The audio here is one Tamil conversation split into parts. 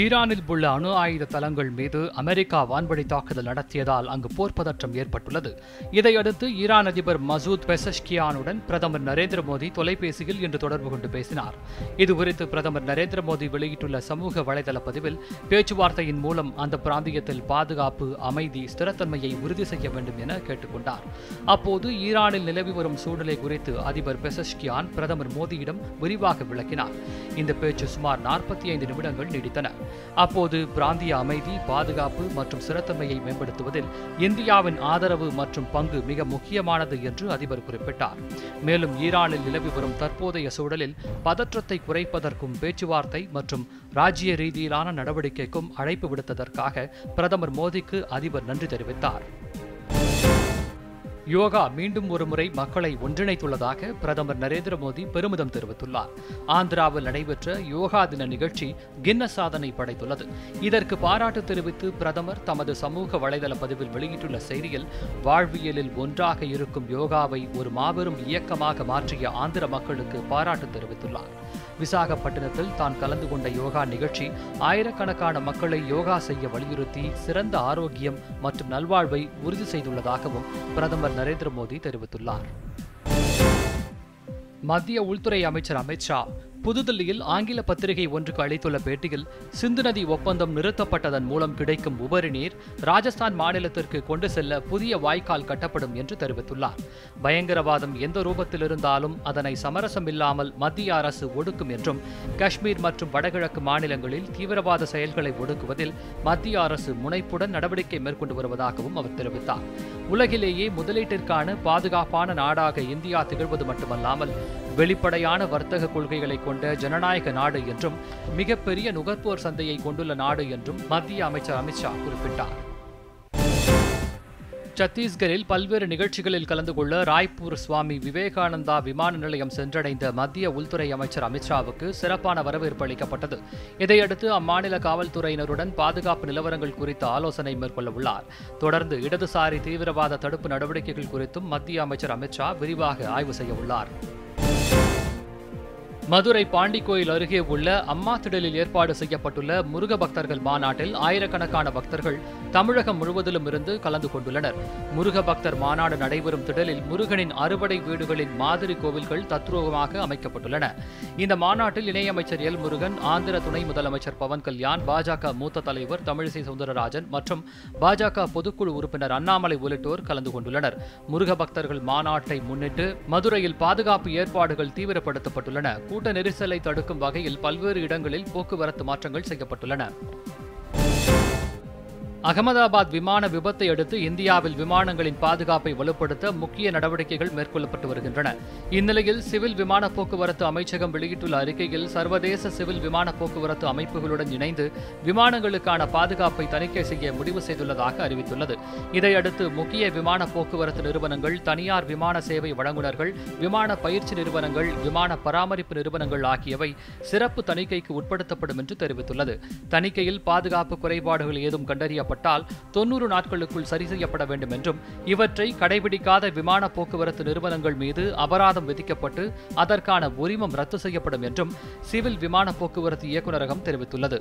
ஈரானில் உள்ள அணு ஆயுத தளங்கள் மீது அமெரிக்கா வான்வழி தாக்குதல் நடத்தியதால் அங்கு போர் பதற்றம் ஏற்பட்டுள்ளது. இதையடுத்து ஈரான் அதிபர் மசூத் பெசஷ்கியானுடன் பிரதமர் நரேந்திர மோடி தொலைபேசியில் இன்று தொடர்பு கொண்டு பேசினார். இதுகுறித்து பிரதமர் நரேந்திர மோடி வெளியிட்டுள்ள சமூக வலைதள பதிவில் பேச்சுவார்த்தையின் மூலம் அந்த பிராந்தியத்தில் பாதுகாப்பு, அமைதி, ஸ்திரத்தன்மையை உறுதி செய்ய வேண்டும் என கேட்டுக்கொண்டார். அப்போது ஈரானில் நிலவி வரும் சூழ்நிலை குறித்து அதிபர் பெசஷ்கியான் பிரதமர் மோடியிடம் விரிவாக விளக்கினார். இந்த பேச்சு சுமார் 45 நிமிடங்கள் நீடித்தன. அப்போது பிராந்திய அமைதி, பாதுகாப்பு மற்றும் ஸ்திரத்தன்மையை மேம்படுத்துவதில் இந்தியாவின் ஆதரவு மற்றும் பங்கு மிக முக்கியமானது என்று அதிபர் குறிப்பிட்டார். மேலும் ஈரானில் நிலவி வரும் தற்போதைய சூழலில் பதற்றத்தை குறைப்பதற்கும் பேச்சுவார்த்தை மற்றும் ராஜ்ய ரீதியிலான நடவடிக்கைக்கும் அழைப்பு விடுத்ததற்காக பிரதமர் மோடிக்கு அதிபர் நன்றி தெரிவித்தார். யோகா மீண்டும் ஒருமுறை மக்களை ஒன்றிணைத்துள்ளதாக பிரதமர் நரேந்திர மோடி பெருமிதம் தெரிவித்துள்ளார். ஆந்திராவில் நடைபெற்ற யோகா தின நிகழ்ச்சி கின்னஸ் சாதனை படைத்துள்ளது. இதற்கு பாராட்டு தெரிவித்து பிரதமர் தமது சமூக வலைதள பதிவில் வெளியிட்டுள்ள செய்தியில், வாழ்வியலில் ஒன்றாக இருக்கும் யோகாவை ஒரு மாபெரும் இயக்கமாக மாற்றிய ஆந்திர மக்களுக்கு பாராட்டு தெரிவித்துள்ளார். விசாகப்பட்டினத்தில் தான் கலந்து கொண்ட யோகா நிகழ்ச்சி ஆயிரக்கணக்கான மக்களை யோகா செய்ய வலியுறுத்தி சிறந்த ஆரோக்கியம் மற்றும் நல்வாழ்வை உறுதி செய்துள்ளதாகவும் பிரதமர் நரேந்திர மோடி தெரிவித்துள்ளார். மத்திய உள்துறை அமைச்சர் அமித் ஷா புதுதில்லியில் ஆங்கில பத்திரிகை ஒன்றுக்கு அளித்துள்ள பேட்டியில், சிந்து நதி ஒப்பந்தம் நிறுத்தப்பட்டதன் மூலம் கிடைக்கும் உபரி நீர் ராஜஸ்தான் மாநிலத்திற்கு கொண்டு செல்ல புதிய வாய்க்கால் கட்டப்படும் என்று தெரிவித்துள்ளார். பயங்கரவாதம் எந்த ரூபத்தில் இருந்தாலும் அதனை சமரசம் இல்லாமல் மத்திய அரசு ஒடுக்கும் என்றும், காஷ்மீர் மற்றும் வடகிழக்கு மாநிலங்களில் தீவிரவாத செயல்களை ஒடுக்குவதில் மத்திய அரசு முனைப்புடன் நடவடிக்கை மேற்கொண்டு வருவதாகவும் அவர் தெரிவித்தார். உலகிலேயே முதலீட்டிற்கான பாதுகாப்பான நாடாக இந்தியா திகழ்வது மட்டுமல்லாமல் வெளிப்படையான வர்த்தக கொள்கைகளை கொண்ட ஜனநாயக நாடு என்றும் மிகப்பெரிய நுகர்வோர் சந்தையை கொண்டுள்ள நாடு என்றும் மத்திய அமைச்சர் அமித் ஷா குறிப்பிட்டார். சத்தீஸ்கரில் பல்வேறு நிகழ்ச்சிகளில் கலந்து கொள்ள ராய்ப்பூர் சுவாமி விவேகானந்தா விமான நிலையம் சென்றடைந்த மத்திய உள்துறை அமைச்சர் அமித் ஷாவுக்கு சிறப்பான வரவேற்பு அளிக்கப்பட்டது. இதையடுத்து அம்மாநில காவல்துறையினருடன் பாதுகாப்பு நிலவரங்கள் குறித்து ஆலோசனை மேற்கொள்ள உள்ளார். தொடர்ந்து இடதுசாரி தீவிரவாத தடுப்பு நடவடிக்கைகள் குறித்தும் மத்திய அமைச்சர் அமித் ஷா விரிவாக ஆய்வு செய்ய உள்ளார். மதுரை பாண்டிக்கோயில் அருகே உள்ள அம்மா திடலில் ஏற்பாடு செய்யப்பட்டுள்ள முருக பக்தர்கள் மாநாட்டில் ஆயிரக்கணக்கான பக்தர்கள் தமிழகம் முழுவதிலும் இருந்து கலந்து கொண்டுள்ளனர். முருக பக்தர் மாநாடு நடைபெறும் திடலில் முருகனின் அறுபடை வீடுகளின் மாதிரி கோவில்கள் தத்ரூபமாக அமைக்கப்பட்டுள்ளன. இந்த மாநாட்டில் இணையமைச்சர் எல் முருகன், ஆந்திர துணை முதலமைச்சர் பவன் கல்யாண், பாஜக மூத்த தலைவர் தமிழிசை சவுந்தரராஜன் மற்றும் பாஜக பொதுக்குழு உறுப்பினர் அண்ணாமலை உள்ளிட்டோர் கலந்து கொண்டுள்ளனர். முருக பக்தர்கள் மாநாட்டை முன்னிட்டு மதுரையில் பாதுகாப்பு ஏற்பாடுகள் தீவிரப்படுத்தப்பட்டுள்ளன. கூட்ட நெரிசலை தடுக்கும் வகையில் பல்வேறு இடங்களில் போக்குவரத்து மாற்றங்கள் செய்யப்பட்டுள்ளன. அகமதாபாத் விமான விபத்தை அடுத்து இந்தியாவில் விமானங்களின் பாதுகாப்பை வலுப்படுத்த முக்கிய நடவடிக்கைகள் மேற்கொள்ளப்பட்டு வருகின்றன. இந்நிலையில் சிவில் விமான போக்குவரத்து அமைச்சகம் வெளியிட்டுள்ள அறிக்கையில், சர்வதேச சிவில் விமான போக்குவரத்து அமைப்புகளுடன் இணைந்து விமானங்களுக்கான பாதுகாப்பை தணிக்கை செய்ய முடிவு செய்துள்ளதாக அறிவித்துள்ளது. இதையடுத்து முக்கிய விமான போக்குவரத்து நிறுவனங்கள், தனியார் விமான சேவை வழங்குநர்கள், விமான பயிற்சி நிறுவனங்கள், விமான பராமரிப்பு நிறுவனங்கள் ஆகியவை சிறப்பு தணிக்கைக்கு உட்படுத்தப்படும் என்று தெரிவித்துள்ளது. தணிக்கையில் பாதுகாப்பு குறைபாடுகள் ஏதும் கண்டறியப்பட்ட 90 நாட்களுக்குள் சரி செய்யப்பட வேண்டும் என்றும், இவற்றை கடைபிடிக்காத விமான போக்குவரத்து நிறுவனங்கள் மீது அபராதம் விதிக்கப்பட்டு அதற்கான உரிமம் ரத்து செய்யப்படும் என்றும் சிவில் விமான போக்குவரத்து இயக்குநரகம் தெரிவித்துள்ளது.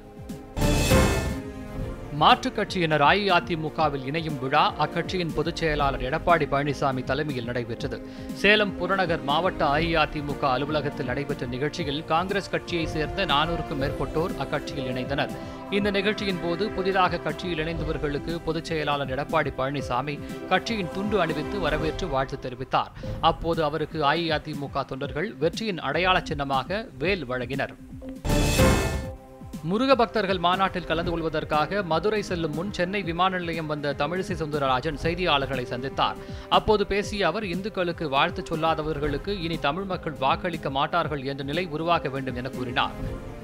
மாற்றுக் கட்சியினர் அஇஅதிமுகவில் இணையும் விழா அக்கட்சியின் பொதுச் செயலாளர் எடப்பாடி பழனிசாமி தலைமையில் நடைபெற்றது. சேலம் புறநகர் மாவட்ட அஇஅதிமுக அலுவலகத்தில் நடைபெற்ற நிகழ்ச்சியில் காங்கிரஸ் கட்சியைச் சேர்ந்த 400க்கும் மேற்பட்டோர் அக்கட்சியில் இணைந்தனர். இந்த நிகழ்ச்சியின் போது புதிதாக கட்சியில் இணைந்தவர்களுக்கு பொதுச் செயலாளர் எடப்பாடி பழனிசாமி கட்சியின் துண்டு அணிவித்து வரவேற்று வாழ்த்து தெரிவித்தார். அப்போது அவருக்கு அஇஅதிமுக தொண்டர்கள் வெற்றியின் அடையாள சின்னமாக வேல் வழங்கினர். முருக பக்தர்கள் மாநாட்டில் கலந்து கொள்வதற்காக மதுரை செல்லும் முன் சென்னை விமான நிலையம் வந்த தமிழிசை சவுந்தரராஜன் செய்தியாளர்களை சந்தித்தார். அப்போது பேசிய அவர், இந்துக்களுக்கு வாழ்த்து சொல்லாதவர்களுக்கு இனி தமிழ் மக்கள் வாக்களிக்க மாட்டார்கள் என்ற நிலை உருவாக வேண்டும் என கூறினார்.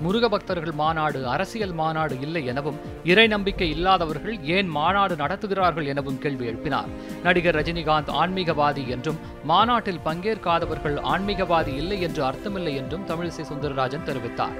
முருக பக்தர்கள் மாநாடு அரசியல் மாநாடு இல்லை எனவும், இறை நம்பிக்கை இல்லாதவர்கள் ஏன் மாநாடு நடத்துகிறார்கள் எனவும் கேள்வி எழுப்பினார். நடிகர் ரஜினிகாந்த் ஆன்மீகவாதி என்றும், மாநாட்டில் பங்கேற்காதவர்கள் ஆன்மீகவாதி இல்லை என்று அர்த்தமில்லை என்றும் தமிழிசை சவுந்தரராஜன் தெரிவித்தார்.